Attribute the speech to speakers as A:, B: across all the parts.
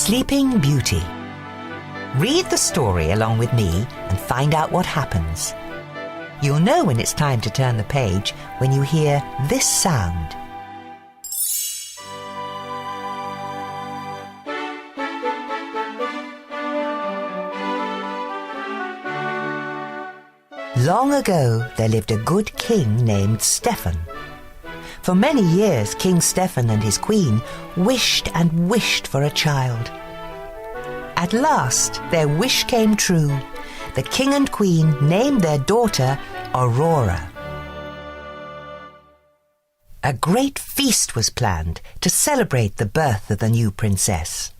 A: Sleeping Beauty. Read the story along with me and find out what happens. You'll know when it's time to turn the page when you hear this sound. Long ago, there lived a good king named Stephen. For many years, King Stephen and his queen wished and wished for a child. At last, their wish came true. The king and queen named their daughter Aurora. A great feast was planned to celebrate the birth of the new princess.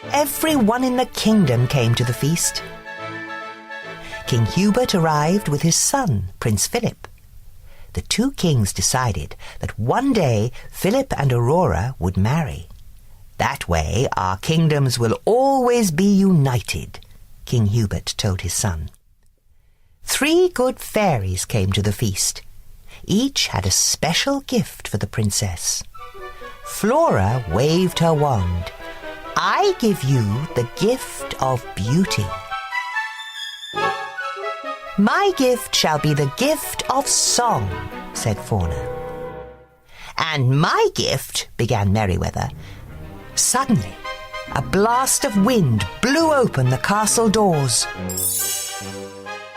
A: Everyone in the kingdom came to the feast. King Hubert arrived with his son, Prince Philip. The two kings decided that one day Philip and Aurora would marry. That way our kingdoms will always be united, King Hubert told his son. 3 good fairies came to the feast. Each had a special gift for the princess. Flora waved her wand. I give you the gift of beauty. My gift shall be the gift of song, said Fauna. And my gift, began Merryweather. Suddenly, a blast of wind blew open the castle doors.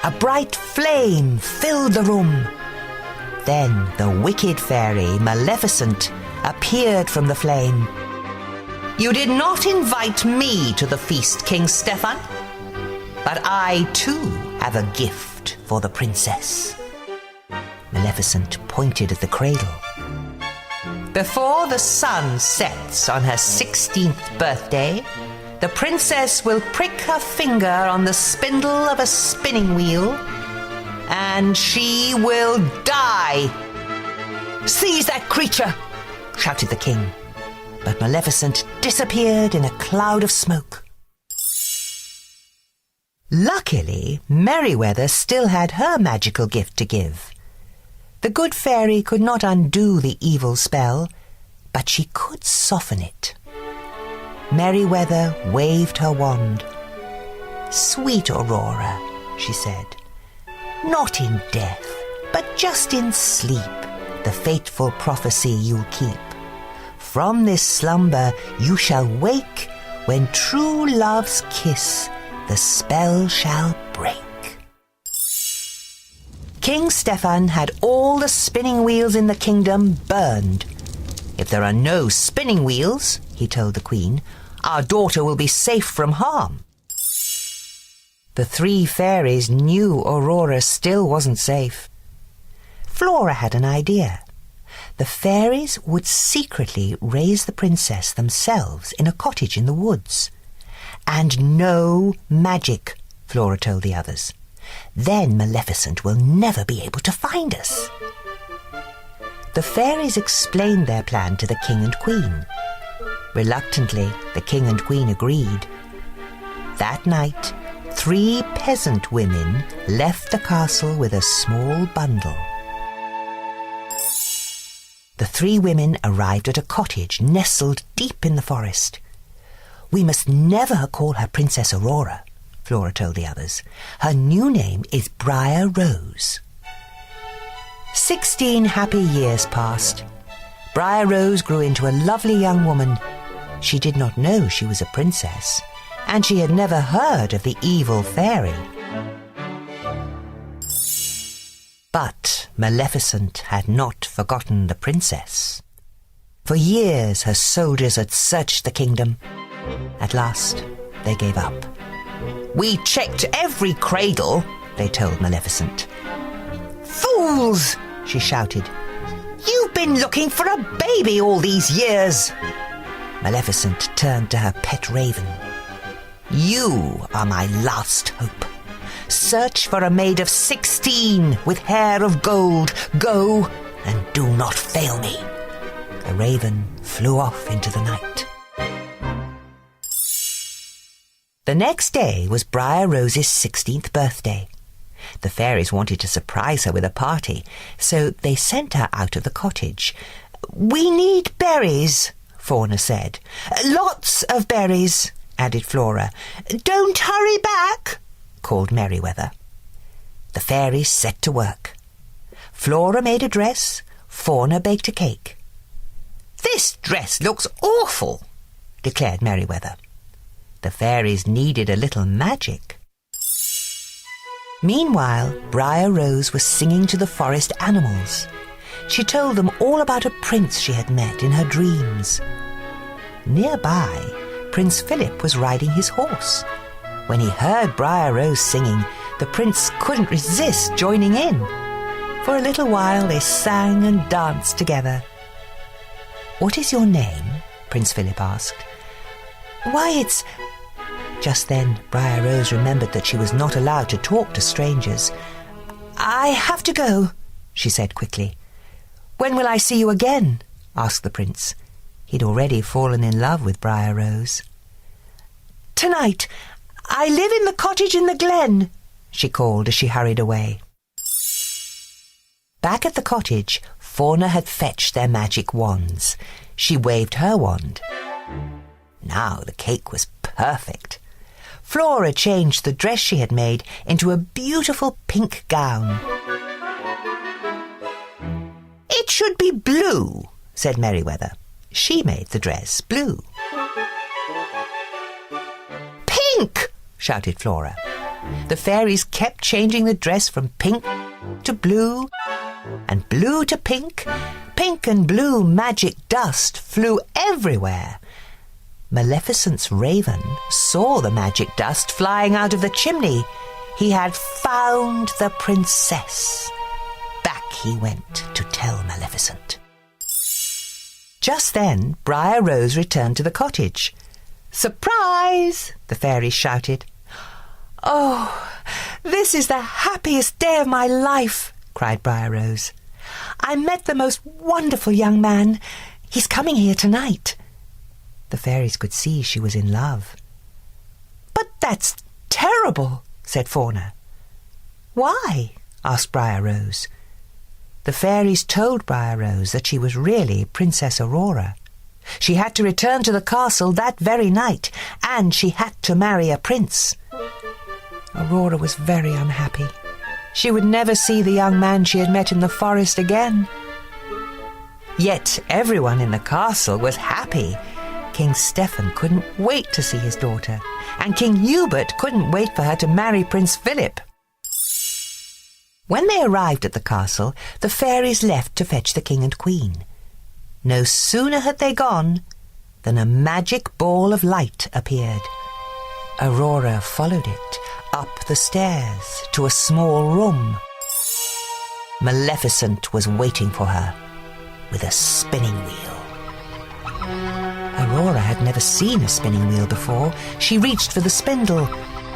A: A bright flame filled the room. Then the wicked fairy, Maleficent, appeared from the flame. You did not invite me to the feast, King Stephen, but I too have a gift for the princess. Maleficent pointed at the cradle. Before the sun sets on her 16th birthday, the princess will prick her finger on the spindle of a spinning wheel, and she will die. Seize that creature, shouted the king. But Maleficent disappeared in a cloud of smoke. Luckily, Merryweather still had her magical gift to give. The good fairy could not undo the evil spell, but she could soften it. Merryweather waved her wand. Sweet Aurora, she said, not in death, but just in sleep, the fateful prophecy you'll keep. From this slumber you shall wake, when true love's kiss the spell shall break. King Stephen had all the spinning wheels in the kingdom burned. If there are no spinning wheels, he told the queen, our daughter will be safe from harm. The 3 fairies knew Aurora still wasn't safe. Flora had an idea. The fairies would secretly raise the princess themselves in a cottage in the woods. And no magic, Flora told the others. Then Maleficent will never be able to find us. The fairies explained their plan to the king and queen. Reluctantly, the king and queen agreed. That night, 3 peasant women left the castle with a small bundle. The 3 women arrived at a cottage nestled deep in the forest. We must never call her Princess Aurora, Flora told the others. Her new name is Briar Rose. 16 happy years passed. Briar Rose grew into a lovely young woman. She did not know she was a princess, and she had never heard of the evil fairy. But Maleficent had not forgotten the princess. For years her soldiers had searched the kingdom. At last, they gave up. We checked every cradle, they told Maleficent. Fools, she shouted. You've been looking for a baby all these years. Maleficent turned to her pet raven. You are my last hope. Search for a maid of 16 with hair of gold. Go and do not fail me. The raven flew off into the night. The next day was Briar Rose's 16th birthday. The fairies wanted to surprise her with a party, so they sent her out of the cottage. We need berries, Fauna said. Lots of berries, added Flora. Don't hurry back, called Merryweather. The fairies set to work. Flora made a dress, Fauna baked a cake. This dress looks awful, declared Merryweather. The fairies needed a little magic. Meanwhile, Briar Rose was singing to the forest animals. She told them all about a prince she had met in her dreams. Nearby, Prince Philip was riding his horse. When he heard Briar Rose singing, the prince couldn't resist joining in. For a little while they sang and danced together. "What is your name?" Prince Philip asked. "Why, it's—" Just then, Briar Rose remembered that she was not allowed to talk to strangers. "I have to go," she said quickly. "When will I see you again?" asked the prince. He'd already fallen in love with Briar Rose. "Tonight. I live in the cottage in the glen," she called as she hurried away. Back at the cottage, Fauna had fetched their magic wands. She waved her wand. Now the cake was perfect. Flora changed the dress she had made into a beautiful pink gown. "It should be blue," said Merryweather. She made the dress blue. "Pink!" shouted Flora. The fairies kept changing the dress from pink to blue, and blue to pink. Pink and blue magic dust flew everywhere. Maleficent's raven saw the magic dust flying out of the chimney. He had found the princess. Back he went to tell Maleficent. Just then, Briar Rose returned to the cottage. "Surprise!" the fairies shouted. "Oh, this is the happiest day of my life," cried Briar Rose. "I met the most wonderful young man. He's coming here tonight." The fairies could see she was in love. "But that's terrible," said Fauna. "Why?" asked Briar Rose. The fairies told Briar Rose that she was really Princess Aurora. She had to return to the castle that very night, and she had to marry a prince. Aurora was very unhappy. She would never see the young man she had met in the forest again. Yet everyone in the castle was happy. King Stephen couldn't wait to see his daughter, and King Hubert couldn't wait for her to marry Prince Philip. When they arrived at the castle, the fairies left to fetch the king and queen. No sooner had they gone than a magic ball of light appeared. Aurora followed it up the stairs to a small room. Maleficent was waiting for her with a spinning wheel. Aurora had never seen a spinning wheel before. She reached for the spindle.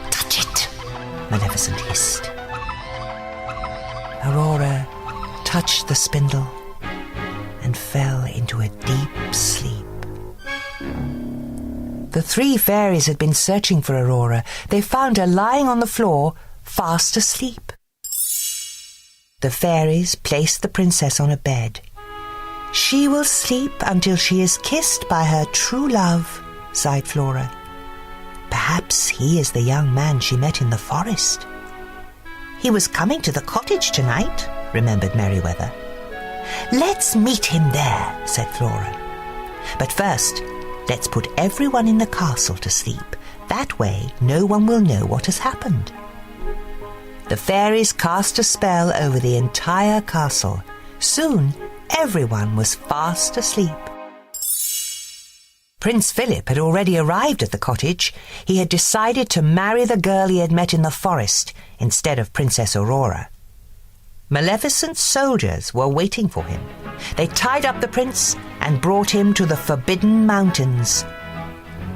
A: "Touch it," Maleficent hissed. Aurora touched the spindle and fell into a deep sleep. The three fairies had been searching for Aurora. They found her lying on the floor, fast asleep. The fairies placed the princess on a bed. "She will sleep until she is kissed by her true love," sighed Flora. "Perhaps he is the young man she met in the forest." "He was coming to the cottage tonight," remembered Merryweather. "Let's meet him there," said Flora. "But first, let's put everyone in the castle to sleep. That way, no one will know what has happened." The fairies cast a spell over the entire castle. Soon, everyone was fast asleep. Prince Philip had already arrived at the cottage. He had decided to marry the girl he had met in the forest instead of Princess Aurora. Maleficent's soldiers were waiting for him. They tied up the prince and brought him to the Forbidden Mountains.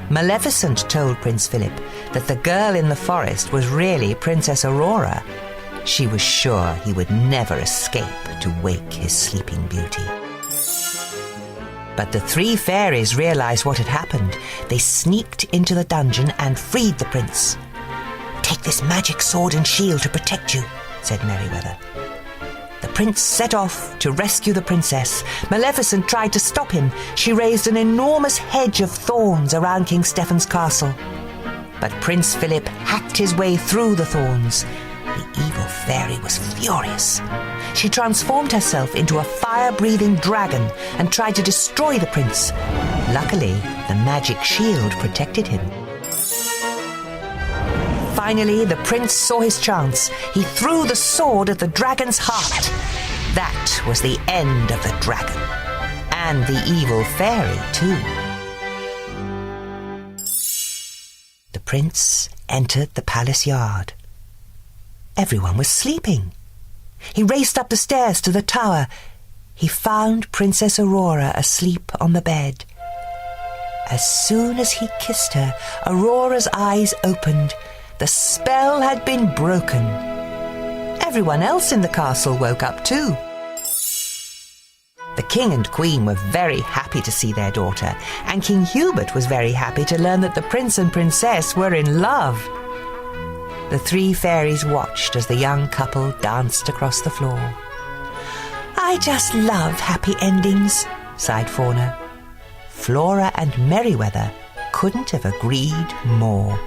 A: Maleficent told Prince Philip that the girl in the forest was really Princess Aurora. She was sure he would never escape to wake his sleeping beauty. But the three fairies realized what had happened. They sneaked into the dungeon and freed the prince. "Take this magic sword and shield to protect you," said Merryweather. The prince set off to rescue the princess. Maleficent tried to stop him. She raised an enormous hedge of thorns around King Stephen's castle. But Prince Philip hacked his way through the thorns. The evil fairy was furious. She transformed herself into a fire-breathing dragon and tried to destroy the prince. Luckily, the magic shield protected him. Finally, the prince saw his chance. He threw the sword at the dragon's heart. That was the end of the dragon. And the evil fairy, too. The prince entered the palace yard. Everyone was sleeping. He raced up the stairs to the tower. He found Princess Aurora asleep on the bed. As soon as he kissed her, Aurora's eyes opened. The spell had been broken. Everyone else in the castle woke up too. The king and queen were very happy to see their daughter, and King Hubert was very happy to learn that the prince and princess were in love. The three fairies watched as the young couple danced across the floor. "I just love happy endings," sighed Fauna. Flora and Merryweather couldn't have agreed more.